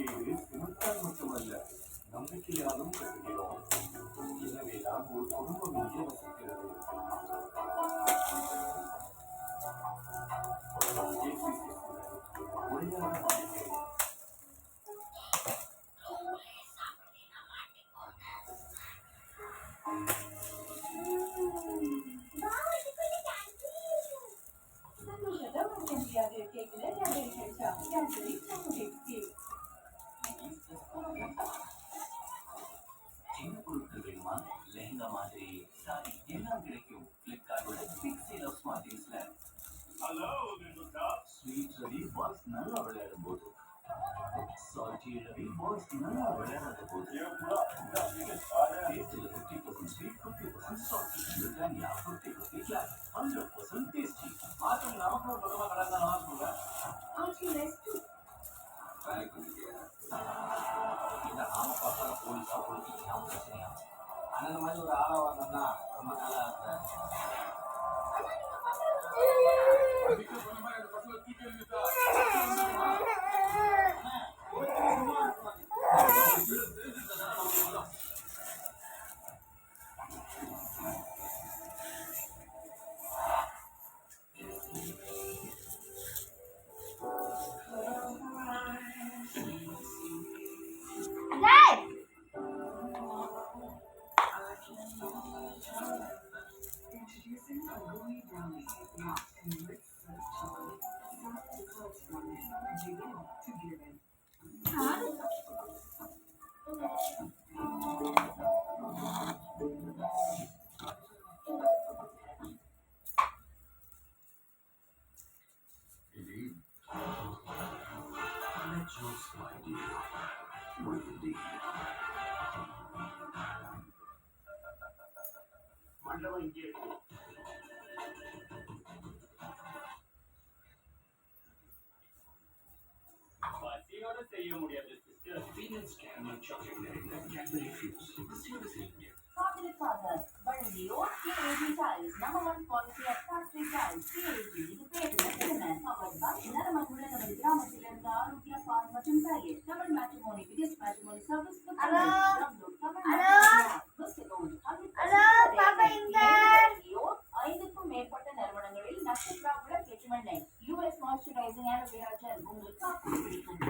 மீது சினத்தால் மட்டுமல்ல நம்பிக்கையாலும் கட்டுகிறோம். எனவேதான் ஒரு குடும்பம் இங்கே வசிக்கிறது. உரையாட மாட்டேன். சின்ன பொருட்கள் வேணுமா? லெஹங்கா மாதிரி சாரி எல்லாம் கிடைக்கும். பிளிப்கார்ட்டோட பிக் சேல் ஆஃப் ஸ்மார்ட் திங்ஸ்ல. ஸ்வீட் ரவி பாய்ஸ் நல்லா விளையாடும் போது, சால்ட்டி ரவி பாய்ஸ் நல்லா விளையாடாத போது, டேஸ்டில் 50% sweet 50% salty, Britannia 50% flat 100% tasty. மாற்றம் நமக்கு ஒரு பக்கமாக கலந்தாலும் சொல்றேன். இந்த ஆமை பக்கம் போலீஸா போலீஸா பிரச்சனையா அந்த மாதிரி ஒரு ஆளா வரணும்னா ரொம்ப நல்லா இருப்பேன். மண்டபம் இங்கே இருக்கு. பசியோட செய்ய முடியாது சிஸ்டர். பீனட்ஸ் கேரமல் சாக்லேட் நிறைந்த கேட்பரி ஃபியூஸ் பசியோட செய்ய முடியாது. Chocolate Father வழங்கியோர் KAG Tiles number 1 quality of factory tiles. KAG இது பேருல பெருமை. அவர்தான் நரமங்குள நமது கிராமத்திலிருந்து ஆரோக்கிய பால் மற்றும் தயிர். Tamil matrimony biggest matrimony service for ஐந்துக்கும் மேற்பட்ட நிறுவனங்களில் நட்சத்திர விளக்கு ஏற்றுமதி US மாய்ஸ்சரைசிங் அண்ட் விராஜன் உங்களுக்கு பிடிக்கும்.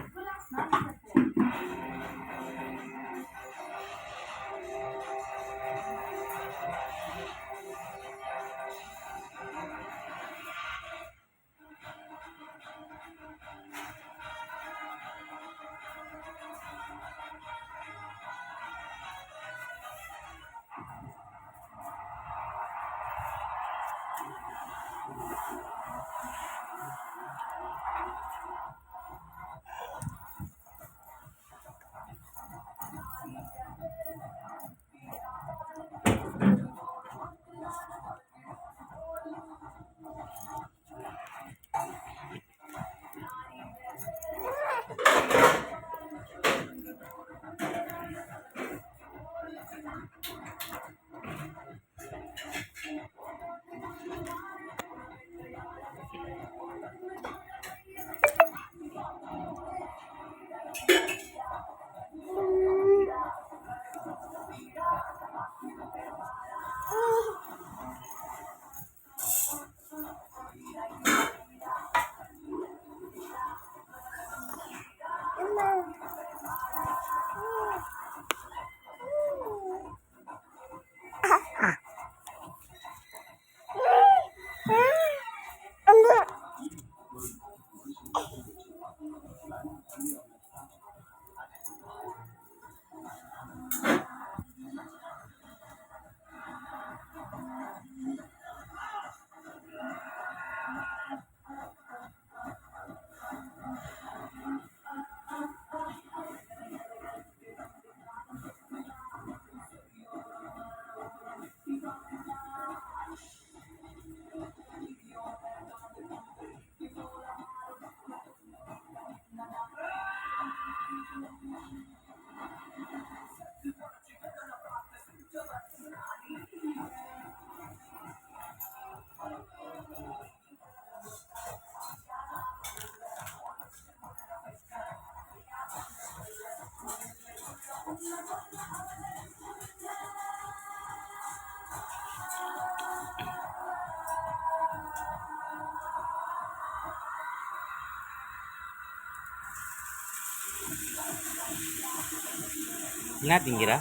என்ன திங்கிற?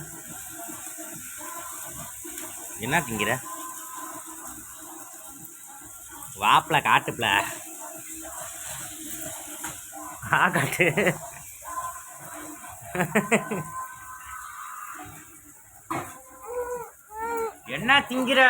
என்ன திங்கிற? வாப்பில காட்டுப்ல காட்டு. என்ன திங்கிற?